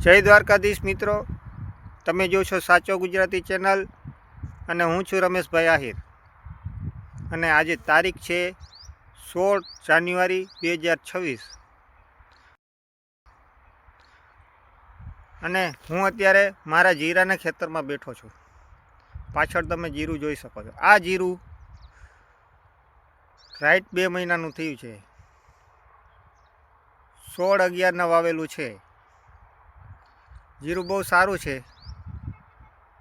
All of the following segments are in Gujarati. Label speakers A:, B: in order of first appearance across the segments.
A: જય દ્વારકાધીશ મિત્રો, તમે જોશો સાચો ગુજરાતી ચેનલ અને હું છું રમેશભાઈ આહિર. અને આજે તારીખ છે 16 જાન્યુઆરી 2026 અને હું અત્યારે મારા જીરાના ખેતરમાં બેઠો છું. પાછળ તમે જીરું જોઈ શકો છો. આ જીરું રાઈટ 2 મહિનાનું થયું છે. 16/11 વાવેલું છે. જીરું બહુ સારું છે,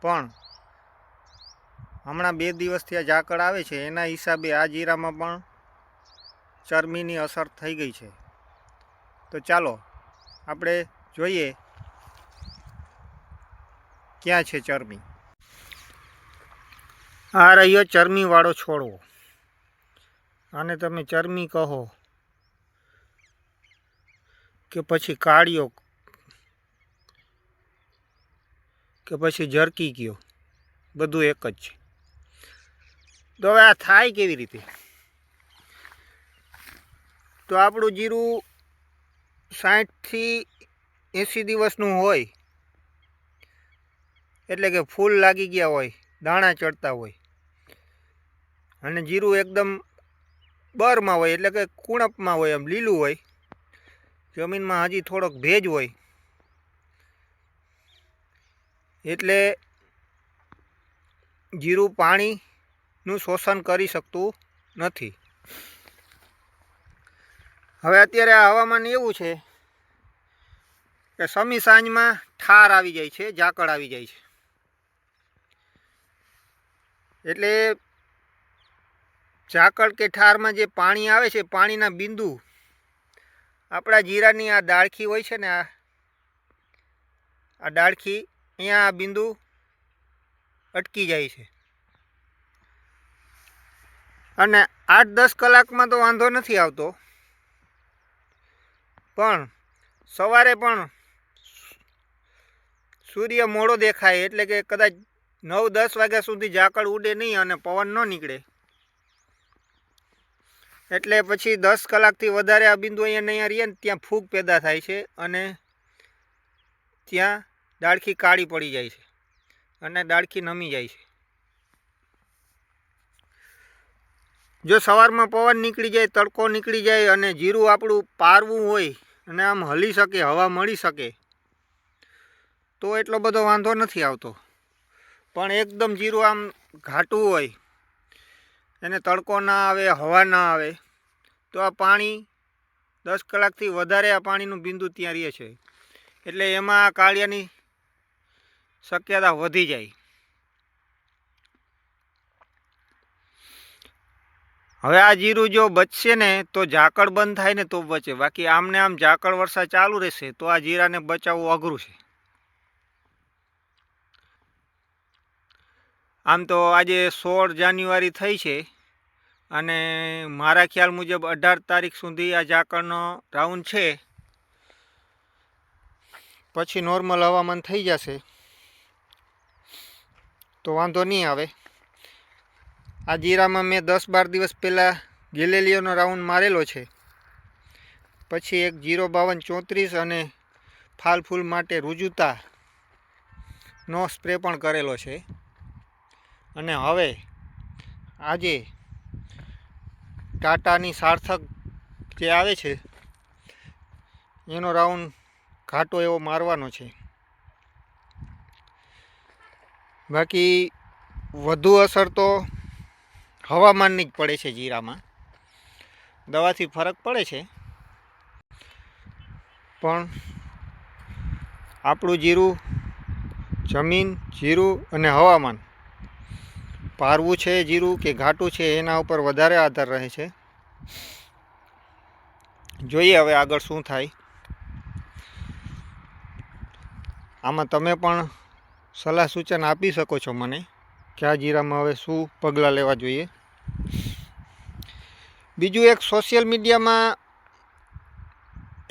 A: પણ હમણાં 2 દિવસથી આ ઝાકળ આવે છે એના હિસાબે આ જીરામાં પણ ચરબીની અસર થઈ ગઈ છે. તો ચાલો આપણે જોઈએ ક્યાં છે ચરબી. આ રહ્યો ચરબીવાળો છોડવો. આને તમે ચરબી કહો કે પછી કાળિયો કે પછી જરકી ગયો, બધું એક જ છે. તો હવે આ થાય કેવી રીતે? તો આપણું જીરું 60 થી 80 દિવસનું હોય, એટલે કે ફૂલ લાગી ગયા હોય, દાણા ચડતા હોય, અને જીરું એકદમ બરમાં હોય, એટલે કે કુણપમાં હોય, એમ લીલું હોય, જમીનમાં હજી થોડોક ભેજ હોય, એટલે જીરું પાણીનું શોષણ કરી શકતું નથી. હવે અત્યારે આ હવામાન એવું છે કે સમી સાંજમાં ઠાર આવી જાય છે, ઝાકળ આવી જાય છે. એટલે ઝાકળ કે ઠારમાં જે પાણી આવે છે, પાણીના બિંદુ આપણા જીરાની આ ડાળખી હોય છે ને, આ ડાળખી, અહીંયા આ બિંદુ અટકી જાય છે. અને 8-10 કલાકમાં તો વાંધો નથી આવતો, પણ સવારે પણ સૂર્ય મોડો દેખાય, એટલે કે કદાચ 9-10 વાગ્યા સુધી ઝાકળ ઉડે નહીં અને પવન ન નીકળે, એટલે પછી 10 કલાકથી વધારે આ બિંદુ અહીંયા રહીએ ને ત્યાં ફૂગ પેદા થાય છે અને ત્યાં ડાળખી કાળી પડી જાય છે અને ડાળખી નમી જાય છે. જો સવારમાં પવન નીકળી જાય, તડકો નીકળી જાય અને જીરું આપણું પારવું હોય અને આમ હલી શકે, હવા મળી શકે, તો એટલો બધો વાંધો નથી આવતો. પણ એકદમ જીરું આમ ઘાટું હોય, એને તડકો ના આવે, હવા ના આવે, તો આ પાણી 10 કલાકથી વધારે આ પાણીનું બિંદુ ત્યાં રહે છે, એટલે એમાં આ કાળિયાની શક્યતા વધી જાય. હવે આ જીરું જો બચશે ને તો ઝાકળ બંધ થાય ને તો બચે, બાકી આમને આમ ઝાકળ વર્ષા ચાલુ રહેશે તો આ જીરાને બચાવવું અઘરું છે. આમ તો આજે 16 જાન્યુઆરી થઈ છે અને મારા ખ્યાલ મુજબ 18 તારીખ સુધી આ ઝાકળનો રાઉન્ડ છે, પછી નોર્મલ હવામાન થઈ જશે તો વાંધો નહીં આવે. આ જીરામાં મેં 10-12 દિવસ પહેલાં ગેલેલિયોનો રાઉન્ડ મારેલો છે, પછી એક 05234 અને ફાલ ફૂલ માટે રુજુતાનો સ્પ્રે પણ કરેલો છે. અને હવે આજે ટાટાની સાર્થક જે આવે છે એનો રાઉન્ડ ઘાટો એવો મારવાનો છે. બાકી વધુ અસર તો હવામાનની જ પડે છે. જીરામાં દવાથી ફરક પડે છે, પણ આપણું જીરું, જમીન, જીરું અને હવામાન, પારવું છે જીરું કે ઘાટું છે, એના ઉપર વધારે આધાર રહે છે. જોઈએ હવે આગળ શું થાય. આમાં તમે પણ સલાહ સૂચન આપી શકો છો મને કે આ જીરામાં હવે શું પગલાં લેવા જોઈએ. બીજું એક, સોશિયલ મીડિયામાં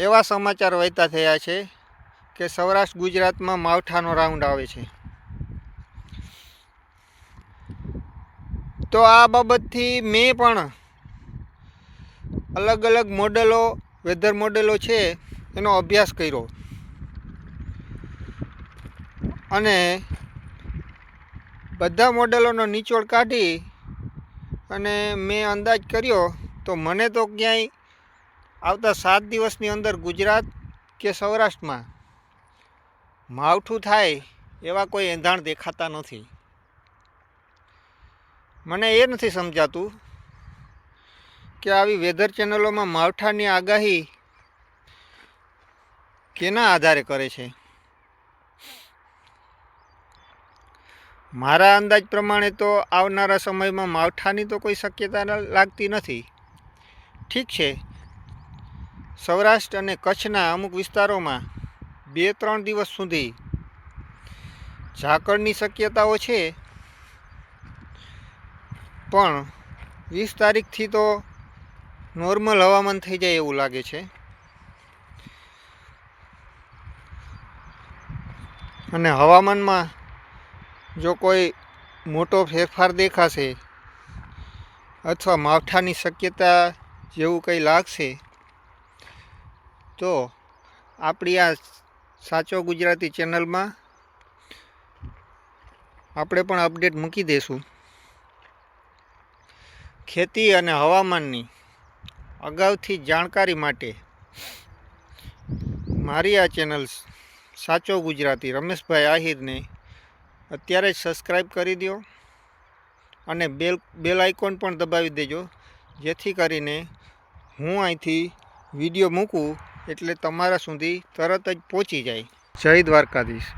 A: એવા સમાચાર વહેતા થયા છે કે સૌરાષ્ટ્ર ગુજરાતમાં માવઠાનો રાઉન્ડ આવે છે. તો આ બાબતથી મેં પણ અલગ અલગ મોડેલો, વેધર મોડેલો છે એનો અભ્યાસ કર્યો. અને બધા મોડેલોનો નિચોડ કાઢી અને મેં અંદાજ કર્યો તો મને તો ક્યાંય આવતા 7 દિવસની અંદર ગુજરાત કે સૌરાષ્ટ્રમાં માવઠું થાય એવા કોઈ એંધાણ દેખાતા નથી. મને એ નથી સમજાતું કે આવી વેધર ચેનલોમાં માવઠાની આગાહી કેના આધારે કરે છે. મારા અંદાજ પ્રમાણે તો આવનારા સમયમાં માવઠાની તો કોઈ શક્યતા લાગતી નથી. ઠીક છે, સૌરાષ્ટ્ર અને કચ્છના અમુક વિસ્તારોમાં 2-3 દિવસ સુધી ઝાકળની શક્યતાઓ છે, પણ 20 તારીખથી તો નોર્મલ હવામાન થઈ જાય એવું લાગે છે. અને હવામાનમાં જો કોઈ મોટો ફેરફાર દેખાશે અથવા માવઠાની શક્યતા જેવું કંઈ લાગશે તો આપણી આ સાચો ગુજરાતી ચેનલમાં આપણે પણ અપડેટ મૂકી દઈશું. ખેતી અને હવામાનની અગાઉથી જાણકારી માટે મારી આ ચેનલ સાચો ગુજરાતી રમેશભાઈ આહિરને અત્યારે જ સબસ્ક્રાઈબ કરી દો અને બેલ આઇકોન પણ દબાવી દેજો, જેથી કરીને હું અહીંથી વિડીયો મૂકું એટલે તમારા સુધી તરત જ પહોંચી જાય. જય દ્વારકાધીશ.